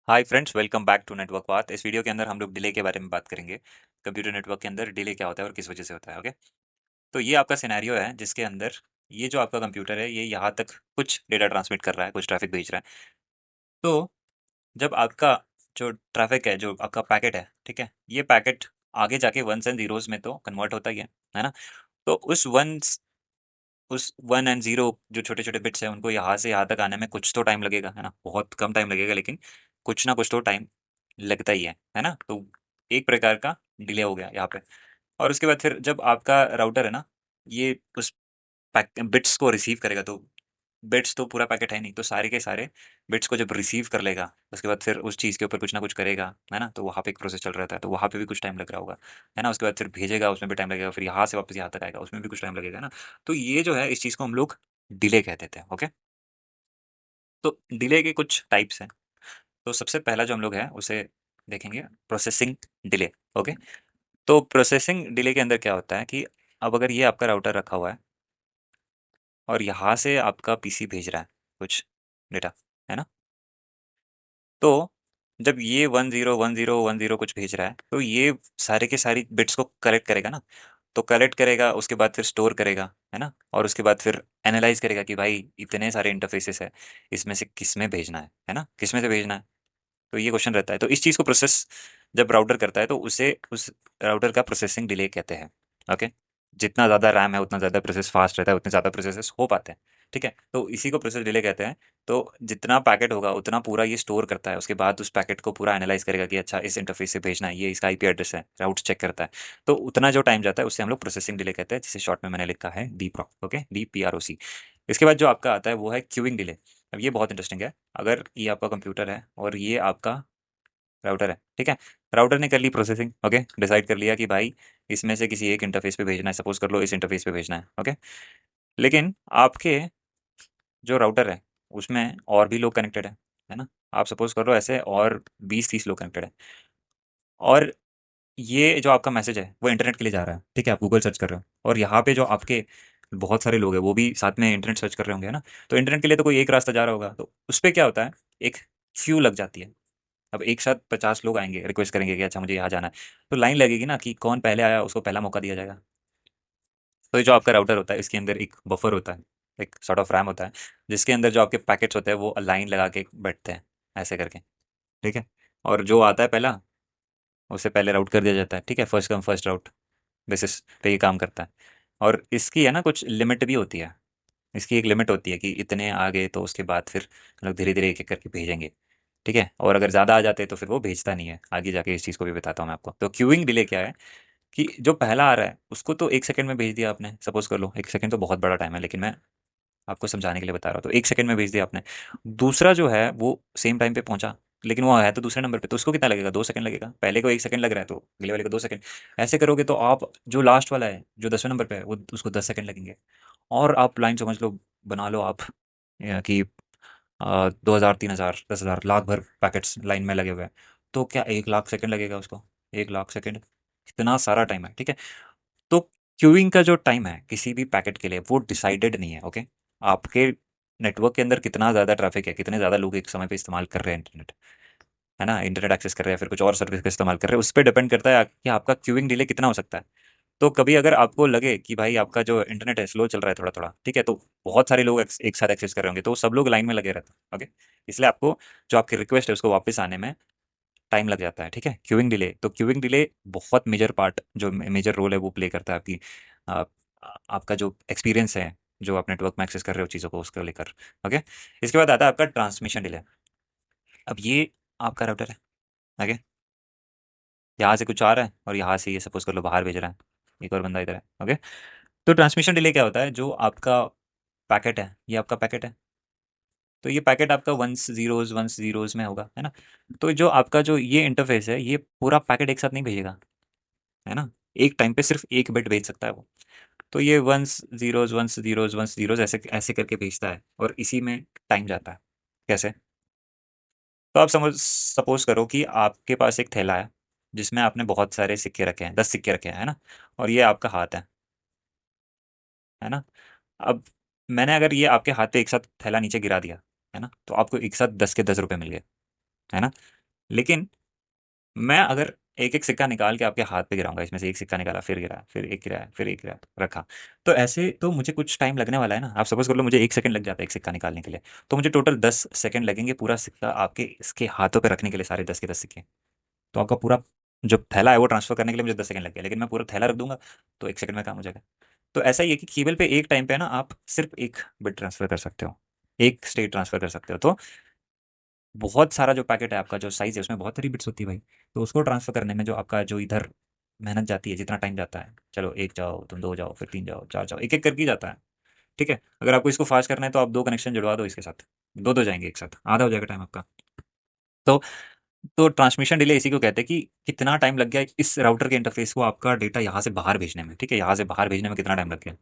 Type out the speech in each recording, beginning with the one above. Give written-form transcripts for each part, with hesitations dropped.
Hi friends, welcome back to network बात। इस video के अंदर हम लोग डिले के बारे में बात करेंगे। कंप्यूटर नेटवर्क के अंदर डिले क्या होता है और किस वजह से होता है। ओके, तो ये आपका सिनेरियो है जिसके अंदर ये जो आपका कंप्यूटर है ये यहाँ तक कुछ डेटा ट्रांसमिट कर रहा है, कुछ ट्रैफिक भेज रहा है। तो जब आपका जो ट्रैफिक है, जो आपका पैकेट है, ठीक है, ये पैकेट आगे जाके वंस एंड जीरोस में तो कन्वर्ट होता ही है ना। तो उस वन एंड जीरो जो छोटे छोटे बिट्स हैं उनको यहाँ से यहाँ तक आने में कुछ तो टाइम लगेगा, है ना। बहुत कम टाइम लगेगा, लेकिन कुछ ना कुछ तो टाइम लगता ही है ना। तो एक प्रकार का डिले हो गया यहाँ पे। और उसके बाद फिर जब आपका राउटर है ना, ये उस बिट्स को रिसीव करेगा, तो बिट्स तो पूरा पैकेट है नहीं, तो सारे के सारे बिट्स को जब रिसीव कर लेगा उसके बाद फिर उस चीज़ के ऊपर कुछ ना कुछ करेगा, है ना। तो वहाँ पे एक प्रोसेस चल रहा था, तो वहाँ पे भी कुछ टाइम लग रहा होगा, है ना। उसके बाद फिर भेजेगा, उसमें भी टाइम लगेगा, फिर यहाँ से वापस यहाँ तक आएगा, उसमें भी कुछ टाइम लगेगा, है ना। तो ये जो है इस चीज़ को हम लोग डिले कह देते हैं। ओके, तो डिले के कुछ टाइप्स हैं। तो सबसे पहला जो हम लोग है उसे देखेंगे, प्रोसेसिंग डिले। ओके, तो प्रोसेसिंग डिले के अंदर क्या होता है कि अब अगर ये आपका राउटर रखा हुआ है और यहाँ से आपका पीसी भेज रहा है कुछ डेटा, है ना। तो जब ये 101010 कुछ भेज रहा है, तो ये सारे के सारी बिट्स को कलेक्ट करेगा ना। तो कलेक्ट करेगा, उसके बाद फिर स्टोर करेगा, है ना। और उसके बाद फिर एनालाइज करेगा कि भाई इतने सारे इंटरफेसेस है, इसमें से किस में भेजना है ना, किस में से भेजना है। तो ये क्वेश्चन रहता है। तो इस चीज़ को प्रोसेस जब राउटर करता है तो उसे उस राउटर का प्रोसेसिंग डिले कहते हैं। ओके, जितना ज़्यादा रैम है उतना ज़्यादा प्रोसेस फास्ट रहता है, उतने ज़्यादा प्रोसेसेस हो पाते हैं। ठीक है, तो इसी को प्रोसेस डिले कहते हैं। तो जितना पैकेट होगा उतना पूरा ये स्टोर करता है, उसके बाद उस पैकेट को पूरा एनालाइज करेगा कि अच्छा इस इंटरफेस से भेजना है, ये इसका आईपी एड्रेस है, राउट चेक करता है। तो उतना जो टाइम जाता है उससे हम लोग प्रोसेसिंग डिले कहते हैं, जिसे शॉर्ट में मैंने लिखा है डीप्रॉक। Okay, DPROC। इसके बाद जो आपका आता है वो है क्यूइंग डिले। अब ये बहुत इंटरेस्टिंग है। अगर ये आपका कंप्यूटर है और ये आपका राउटर है, ठीक है। राउटर ने कर ली प्रोसेसिंग, ओके, डिसाइड कर लिया कि भाई इसमें से किसी एक इंटरफेस पे भेजना है, सपोज कर लो इस इंटरफेस पे भेजना है। ओके, लेकिन आपके जो राउटर है उसमें और भी लोग कनेक्टेड है ना। आप सपोज कर लो ऐसे और 20-30 लोग कनेक्टेड है, और ये जो आपका मैसेज है वो इंटरनेट के लिए जा रहा है, ठीक है। आप गूगल सर्च कर रहे हो और यहाँ पे जो आपके बहुत सारे लोग हैं वो भी साथ में इंटरनेट सर्च कर रहे होंगे, है ना। तो इंटरनेट के लिए तो कोई एक रास्ता जा रहा होगा, तो उस पर क्या होता है, एक क्यू लग जाती है। अब एक साथ 50 लोग आएंगे, रिक्वेस्ट करेंगे कि अच्छा मुझे यहाँ जाना है, तो लाइन लगेगी ना कि कौन पहले आया उसको पहला मौका दिया जाएगा। तो ये जो आपका राउटर होता है इसके अंदर एक बफर होता है, एक सॉर्ट ऑफ रैम होता है, जिसके अंदर जो आपके पैकेट्स होते हैं वो लाइन लगा के बैठते हैं, ऐसे करके, ठीक है। और जो आता है पहला उसे पहले राउट कर दिया जाता है, ठीक है। फर्स्ट कम फर्स्ट राउट बेसिस पे ये काम करता है। और इसकी है ना कुछ लिमिट भी होती है। इसकी एक लिमिट होती है कि इतने आ गए तो उसके बाद फिर लोग धीरे धीरे एक एक करके भेजेंगे, ठीक है। और अगर ज़्यादा आ जाते हैं तो फिर वो भेजता नहीं है। आगे जाके इस चीज़ को भी बताता हूँ मैं आपको। तो क्यूइंग डिले क्या है कि जो पहला आ रहा है उसको तो 1 सेकंड में भेज दिया आपने, सपोज कर लो 1 सेकंड तो बहुत बड़ा टाइम है, लेकिन मैं आपको समझाने के लिए बता रहा हूँ। तो 1 सेकंड में भेज दिया आपने। दूसरा जो है वो सेम टाइम पे पहुंचा, लेकिन वो है तो दूसरे नंबर पे, तो उसको कितना लगेगा, 2 सेकंड लगेगा। पहले को 1 सेकंड लग रहा है तो अगले वाले को 2 सेकंड। ऐसे करोगे तो आप जो लास्ट वाला है जो 10वें नंबर पे है वो उसको 10 सेकंड लगेंगे। और आप लाइन समझ लो, बना लो आप, कि 2,000 3,000 10,000 लाख भर पैकेट्स लाइन में लगे हुए हैं, तो क्या 1 लाख सेकंड लगेगा उसको। 1 लाख सेकंड, इतना सारा टाइम है, ठीक है। तो क्यूइंग का जो टाइम है किसी भी पैकेट के लिए वो डिसाइडेड नहीं है। ओके, आपके नेटवर्क के अंदर कितना ज़्यादा ट्रैफिक है, कितने ज़्यादा लोग एक समय पे इस्तेमाल कर रहे हैं इंटरनेट, है ना, इंटरनेट एक्सेस कर रहे हैं, फिर कुछ और सर्विस का इस्तेमाल कर रहे हैं, उस पर डिपेंड करता है कि आपका क्यूइंग डिले कितना हो सकता है। तो कभी अगर आपको लगे कि भाई आपका जो इंटरनेट है स्लो चल रहा है थोड़ा थोड़ा, ठीक है, तो बहुत सारे लोग एक साथ एक्सेस कर रहे होंगे, तो सब लोग लाइन में लगे रहते हैं। ओके, इसलिए आपको जो आपकी रिक्वेस्ट है उसको वापस आने में टाइम लग जाता है, ठीक है। क्यूइंग डिले, तो क्यूइंग डिले बहुत मेजर पार्ट, जो मेजर रोल है वो प्ले करता है आपकी आ, आपका जो एक्सपीरियंस है, जो आप नेटवर्क में एक्सेस कर रहे हो चीज़ों को उसको लेकर। ओके, इसके बाद आता है आपका ट्रांसमिशन डिले। अब ये आपका राउटर है, ओके, यहाँ से कुछ आ रहा है और यहाँ से ये सपोज कर लो बाहर भेज रहा है, एक और बंदा इधर है। ओके, तो ट्रांसमिशन डिले क्या होता है, जो आपका पैकेट है, ये आपका पैकेट है, तो ये पैकेट आपका वंस जीरोज में होगा, है ना। तो जो आपका जो ये इंटरफेस है ये पूरा पैकेट एक साथ नहीं भेजेगा, है ना। एक टाइम पे सिर्फ एक बिट भेज सकता है वो। तो ये वंस जीरोज ऐसे ऐसे करके भेजता है और इसी में टाइम जाता है। कैसे, तो आप समझ सपोज करो कि आपके पास एक थैला है जिसमें आपने बहुत सारे सिक्के रखे हैं, 10 सिक्के रखे हैं, है ना। और ये आपका हाथ है ना। अब मैंने अगर ये आपके हाथ पे एक साथ थैला नीचे गिरा दिया, है ना, तो आपको एक साथ 10 के 10 रुपए मिल गए। है ना? लेकिन मैं अगर एक-एक सिक्का निकाल के आपके हाथ पे गिराऊँगा, इसमें से एक सिक्का निकाला, फिर गिराया, फिर एक गिराया, फिर एक गिराया, रखा। तो ऐसे तो मुझे कुछ टाइम लगने वाला है ना। आप सपोज़ कर लो मुझे 1 सेकंड लग जाता है एक सिक्का निकालने के लिए, तो मुझे टोटल 10 सेकंड लगेंगे पूरा सिक्का आपके इसके हाथों पे रखने के लिए, सारे 10 के 10 सिक्के। तो आपका पूरा जो थैला है वो ट्रांसफ़र करने के लिए मुझे 10 सेकंड लग गए, लेकिन मैं पूरा थैला रख दूँगा, तो 1 सेकंड में काम हो जाएगा। तो ऐसा ही है कि केबल पे एक टाइम पे ना आप सिर्फ़ 1 बिट ट्रांसफ़र कर सकते हो, 1 स्टेट ट्रांसफ़र कर सकते हो। तो बहुत सारा जो पैकेट है आपका, जो साइज़ है उसमें बहुत सारी बिट्स होती है भाई। तो उसको ट्रांसफ़र करने में जो आपका जो इधर मेहनत जाती है, जितना टाइम जाता है, चलो 1 जाओ, तुम 2 जाओ, फिर 3 जाओ, 4 जाओ, एक-एक करके ही जाता है, ठीक है? अगर आपको इसको फ़ास्ट करना है तो आप 2 कनेक्शन जुड़वा दो इसके साथ, 2-2 जाएँगे एक साथ, आधा हो जाएगा टाइम आपका। तो ट्रांसमिशन डिले इसी को कहते हैं कि कितना टाइम लग गया इस राउटर के इंटरफ़ेस को आपका डेटा यहाँ से बाहर भेजने में, ठीक है? यहाँ से बाहर भेजने में कितना टाइम लग गया।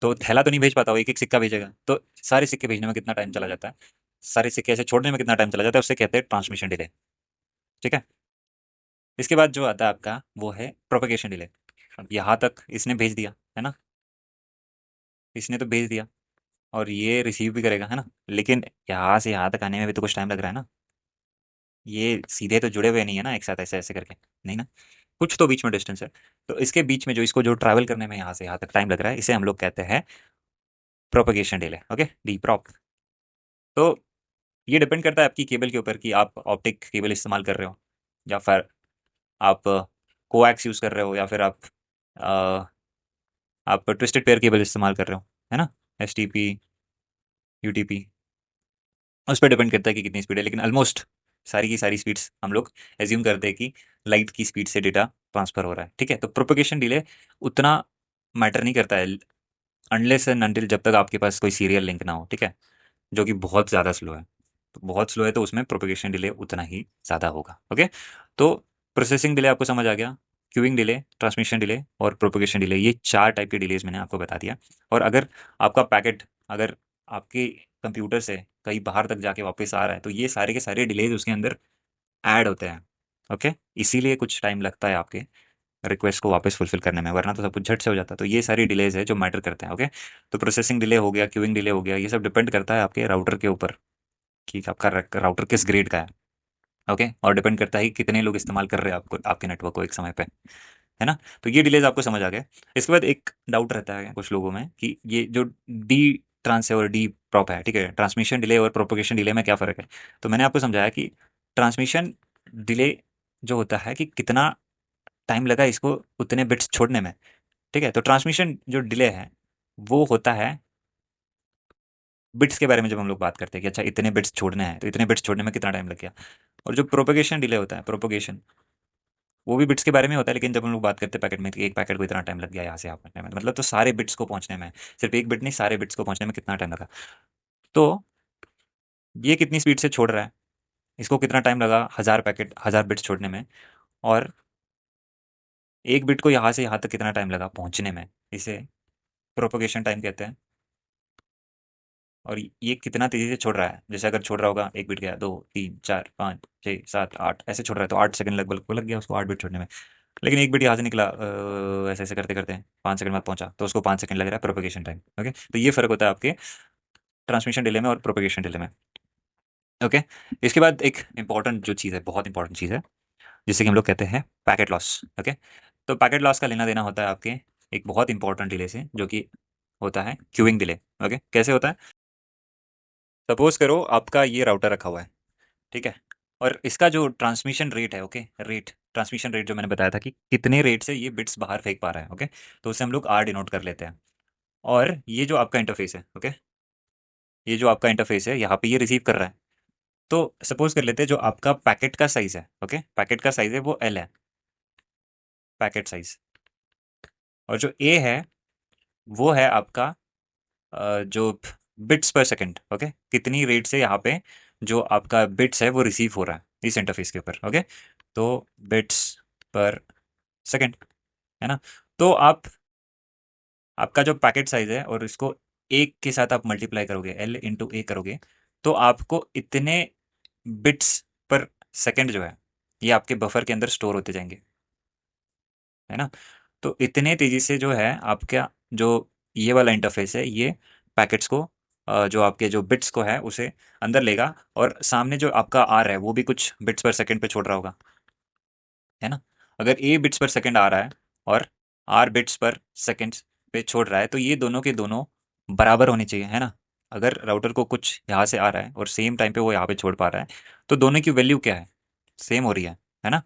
तो थैला तो नहीं भेज पाता वो, एक-एक सिक्का भेजेगा, तो सारे सिक्के भेजने में कितना टाइम चला जाता है, सारे सिक्के ऐसे छोड़ने में कितना टाइम चला जाता है, उसे कहते हैं ट्रांसमिशन डिले, ठीक है? इसके बाद जो आता है आपका वो है प्रोपेगेशन डिले। अब यहाँ तक इसने भेज दिया, है ना? इसने तो भेज दिया और ये रिसीव भी करेगा, है ना? लेकिन यहाँ से यहाँ तक आने में भी तो कुछ टाइम लग रहा है ना? ये सीधे तो जुड़े हुए नहीं है ना एक साथ ऐसे-ऐसे करके, नहीं ना? कुछ तो बीच में डिस्टेंस है। तो इसके बीच में जो इसको जो ट्रैवल करने में यहाँ से यहाँ तक टाइम लग रहा है, इसे हम लोग कहते हैं प्रोपेगेशन डिले, ओके? डी-प्रोप। तो ये डिपेंड करता है आपकी केबल के ऊपर कि आप ऑप्टिक केबल इस्तेमाल कर रहे हो या फिर आप कोएक्स यूज़ कर रहे हो या फिर अ, आप ट्विस्टेड पेयर केबल इस्तेमाल कर रहे हो, है ना? एसटीपी, यूटीपी, उस पे डिपेंड करता है कि कितनी स्पीड है, लेकिन ऑलमोस्ट सारी की सारी स्पीड्स हम लोग एज्यूम करते हैं कि लाइट की स्पीड से डेटा ट्रांसफ़र हो रहा है, ठीक है? तो प्रोपेगेशन डिले उतना मैटर नहीं करता है अनलेस एंड अनटिल जब तक आपके पास कोई सीरियल लिंक ना हो, ठीक है? जो कि बहुत ज़्यादा स्लो है। तो बहुत स्लो है तो उसमें प्रोपेगेशन डिले उतना ही ज़्यादा होगा, ओके? तो प्रोसेसिंग डिले आपको समझ आ गया, क्यूइंग डिले, ट्रांसमिशन डिले और प्रोपेगेशन डिले, ये 4 टाइप के डिलेज़ मैंने आपको बता दिया। और अगर आपका पैकेट अगर आपके कंप्यूटर से कहीं बाहर तक जाके वापस आ रहा है, तो ये सारे के सारे डिलेज़ उसके अंदर ऐड होते हैं, ओके? इसीलिए कुछ टाइम लगता है आपके रिक्वेस्ट को वापस फुलफ़िल करने में, वरना तो सब कुछ झट से हो जाता है। तो ये सारी डिलेज़ है जो मैटर करते हैं, ओके? तो प्रोसेसिंग डिले हो गया, क्यूइंग डिले हो गया, ये सब डिपेंड करता है आपके राउटर के ऊपर कि आपका राउटर किस ग्रेड का है, ओके? और डिपेंड करता है कि कितने लोग इस्तेमाल कर रहे हैं आपको आपके नेटवर्क को एक समय पे, है ना? तो ये डिलेज़ आपको समझ आ गए। इसके बाद एक डाउट रहता है कुछ लोगों में कि ये जो डी ट्रांस है और डी प्रोप है, ठीक है? ट्रांसमिशन डिले और प्रोपेगेशन डिले में क्या फ़र्क है? तो मैंने आपको समझाया कि ट्रांसमिशन डिले जो होता है कि कितना टाइम लगा इसको उतने बिट्स छोड़ने में, ठीक है? तो ट्रांसमिशन जो डिले है, वो होता है बिट्स के बारे में जब हम लोग बात करते हैं कि अच्छा इतने बिट्स छोड़ने हैं, तो इतने बिट्स छोड़ने में कितना टाइम लग गया। और जो प्रोपेगेशन डिले होता है, प्रोपेगेशन, वो भी बिट्स के बारे में होता है, लेकिन जब हम लोग बात करते हैं पैकेट में कि एक पैकेट को इतना टाइम लग गया यहाँ से यहाँ पहुँचने में, मतलब तो सारे बिट्स को पहुँचने में, सिर्फ एक बिट नहीं सारे बिट्स को पहुँचने में कितना टाइम लगा। तो ये कितनी स्पीड से छोड़ रहा है, इसको कितना टाइम लगा 1000 पैकेट 1000 बिट्स छोड़ने में, और एक बिट को यहाँ से यहाँ तक कितना टाइम लगा पहुँचने में, इसे प्रोपेगेशन टाइम कहते हैं। और ये कितना तेज़ी से छोड़ रहा है, जैसे अगर छोड़ रहा होगा 1 बिट गया, 2, 3, 4, 5, 6, 7, 8 ऐसे छोड़ रहा है, तो 8 सेकंड लगभग लग गया उसको 8 बिट छोड़ने में। लेकिन 1 बिट यहाँ से निकला ऐसे-ऐसे करते-करते 5 सेकंड बाद पहुँचा, तो उसको 5 सेकंड लग रहा है प्रोपेगेशन टाइम, ओके? तो ये फ़र्क होता है आपके ट्रांसमिशन डिले में और प्रोपेगेशन डिले में, ओके? इसके बाद एक इम्पोर्टेंट जो चीज़ है, बहुत इम्पोर्टेंट चीज़ है, जिसे कि हम लोग कहते हैं पैकेट लॉस, ओके? तो पैकेट लॉस का लेना-देना होता है आपके एक बहुत इम्पोर्टेंट डिले से, जो कि होता है क्यूइंग डिले, ओके? कैसे होता है? सपोज़ करो आपका ये राउटर रखा हुआ है, ठीक है? और इसका जो ट्रांसमिशन रेट है, ओके? रेट, ट्रांसमिशन रेट जो मैंने बताया था कि कितने रेट से ये बिट्स बाहर फेंक पा रहा है, ओके? तो उसे हम लोग आर डिनोट कर लेते हैं। और ये जो आपका इंटरफ़ेस है, ओके? ये जो आपका इंटरफ़ेस है, यहाँ पे ये रिसीव कर रहा है। तो सपोज़ कर लेते हैं जो आपका पैकेट का साइज़ है, ओके? पैकेट का साइज़ है वो एल है, पैकेट साइज़। और जो ए है, वो है आपका जो बिट्स पर सेकंड, ओके? कितनी रेट से यहाँ पे जो आपका बिट्स है वो रिसीव हो रहा है इस इंटरफ़ेस के ऊपर, ओके? तो बिट्स पर सेकंड, है ना? तो आपका जो पैकेट साइज़ है और इसको 1 के साथ आप मल्टीप्लाई करोगे, एल इंटू ए करोगे, तो आपको इतने बिट्स पर सेकंड जो है, ये आपके बफर के अंदर स्टोर होते जाएँगे, है ना? तो इतने तेज़ी से जो है आपका जो ये वाला इंटरफ़ेस है, ये पैकेट्स को जो आपके जो बिट्स को है उसे अंदर लेगा, और सामने जो आपका आर है वो भी कुछ बिट्स पर सेकंड पे छोड़ रहा होगा, है ना। अगर ए बिट्स पर सेकंड आ रहा है और आर बिट्स पर सेकंड पे छोड़ रहा है, तो ये दोनों के दोनों बराबर होने चाहिए, है ना। अगर राउटर को कुछ यहाँ से आ रहा है और सेम टाइम पे वो यहाँ पे छोड़ पा रहा है, तो दोनों की वैल्यू क्या है, सेम हो रही है ना।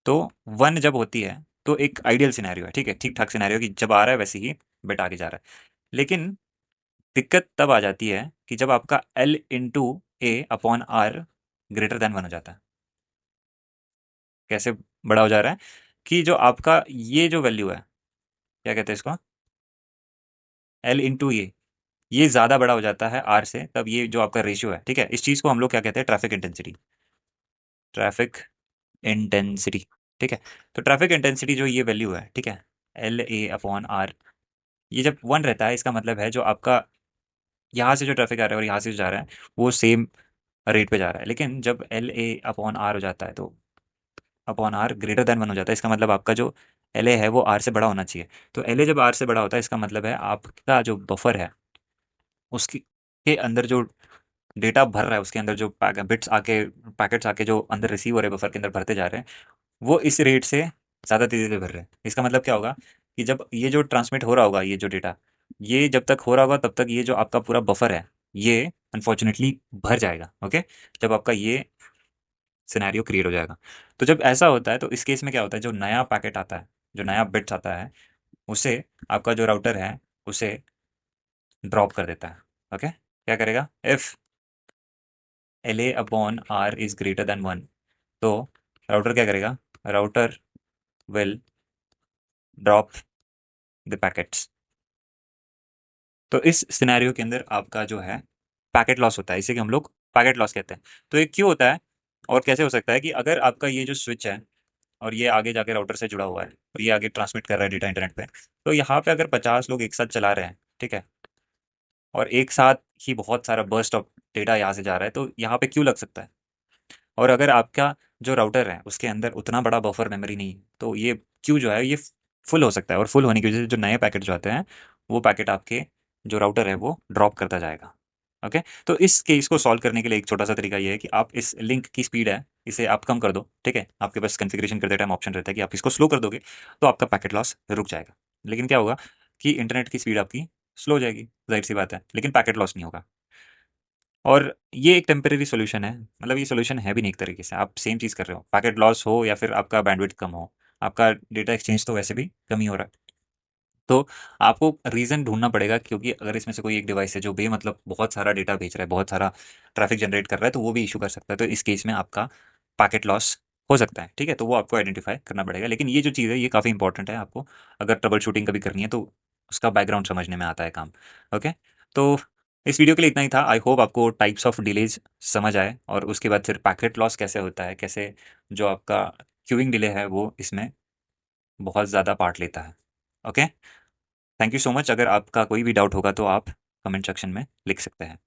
तो वन जब होती है तो एक आइडियल सिनेरियो है, ठीक है, ठीक ठाक सिनेरियो, कि जब आ रहा है वैसे ही बिट आगे जा रहा है। लेकिन दिक्कत तब आ जाती है कि जब आपका L into A upon R greater than one हो जाता है। कैसे बड़ा हो जा रहा है, कि जो आपका ये जो वैल्यू है, क्या कहते हैं इसको, एल इंटू ये ज़्यादा बड़ा हो जाता है आर से, तब ये जो आपका रेशियो है, ठीक है, इस चीज़ को हम लोग क्या कहते हैं, ट्रैफिक इंटेंसिटी। ट्रैफिक इंटेंसिटी, ठीक है। तो ट्रैफिक इंटेंसिटी जो ये वैल्यू है, ठीक है, एल ए अपॉन आर, ये जब वन रहता है, इसका मतलब है जो आपका यहाँ से जो ट्रैफिक आ रहा है और यहाँ से जो जा रहा है वो सेम रेट पे जा रहा है। लेकिन जब एल ए अपॉन आर हो जाता है, तो upon R greater than one हो जाता है, इसका मतलब आपका जो एल ए है वो आर से बड़ा होना चाहिए। तो एल ए जब आर से बड़ा होता है, इसका मतलब है आपका जो बफर है उसकी के अंदर जो डेटा भर रहा है, उसके अंदर जो बिट्स आके, पैकेट्स आके जो अंदर रिसीव हो रहे हैं बफर के अंदर भरते जा रहे हैं, वो इस रेट से ज़्यादा तेज़ी से भर रहे हैं। इसका मतलब क्या होगा, कि जब ये जो ट्रांसमिट हो रहा होगा, ये जो डेटा, ये जब तक हो रहा होगा तब तक ये जो आपका पूरा बफर है ये अनफॉर्चुनेटली भर जाएगा, ओके। जब आपका ये सिनेरियो क्रिएट हो जाएगा, तो जब ऐसा होता है तो इस केस में क्या होता है, जो नया पैकेट आता है, जो नया बिट्स आता है, उसे आपका जो राउटर है उसे ड्रॉप कर देता है, ओके। क्या करेगा, if L A upon R is greater than one, तो राउटर क्या करेगा, router will drop the packets. तो इस सिनेरियो के अंदर आपका जो है पैकेट लॉस होता है, इसे कि हम लोग पैकेट लॉस कहते हैं। तो ये क्यों होता है और कैसे हो सकता है, कि अगर आपका ये जो स्विच है और ये आगे जाके राउटर से जुड़ा हुआ है और ये आगे ट्रांसमिट कर रहा है डेटा इंटरनेट पे, तो यहाँ पे अगर 50 लोग एक साथ चला रहे हैं, ठीक है, और एक साथ ही बहुत सारा बर्स्ट ऑफ डेटा यहाँ से जा रहा है, तो यहाँ पे क्यों लग सकता है। और अगर आपका जो राउटर है उसके अंदर उतना बड़ा बफर मेमोरी नहीं है, तो ये क्यू जो है ये फुल हो सकता है, और फुल होने की वजह से जो नए पैकेट जो आते हैं वो पैकेट आपके जो राउटर है वो ड्रॉप करता जाएगा, ओके। तो इस केस को सॉल्व करने के लिए एक छोटा सा तरीका ये है कि आप इस लिंक की स्पीड है इसे आप कम कर दो, ठीक है। आपके पास कॉन्फ़िगरेशन करते टाइम ऑप्शन रहता है कि आप इसको स्लो कर दोगे तो आपका पैकेट लॉस रुक जाएगा। लेकिन क्या होगा कि इंटरनेट की स्पीड आपकी स्लो हो जाएगी, जाहिर सी बात है, लेकिन पैकेट लॉस नहीं होगा। और ये एक टेम्परेरी सॉल्यूशन है, मतलब ये सॉल्यूशन है भी नहीं एक तरीके से, आप सेम चीज़ कर रहे हो, पैकेट लॉस हो या फिर आपका बैंडविड्थ कम हो, आपका डेटा एक्सचेंज तो वैसे भी कम ही हो रहा है। तो आपको रीज़न ढूंढना पड़ेगा, क्योंकि अगर इसमें से कोई एक डिवाइस है जो मतलब बहुत सारा डेटा भेज रहा है, बहुत सारा ट्रैफिक जनरेट कर रहा है, तो वो भी इशू कर सकता है। तो इस केस में आपका पैकेट लॉस हो सकता है, ठीक है, तो वो आपको आइडेंटिफाई करना पड़ेगा। लेकिन ये जो चीज़ है ये काफ़ी इंपॉर्टेंट है, आपको अगर ट्रबल शूटिंग कभी करनी है तो उसका बैकग्राउंड समझने में आता है काम, ओके। तो इस वीडियो के लिए इतना ही था। आई होप आपको टाइप्स ऑफ डिलेज समझ आए, और उसके बाद फिर पैकेट लॉस कैसे होता है, कैसे जो आपका क्यूइंग डिले है वो इसमें बहुत ज़्यादा पार्ट लेता है, okay. Thank you so much. अगर आपका कोई भी डाउट होगा तो आप कमेंट सेक्शन में लिख सकते हैं।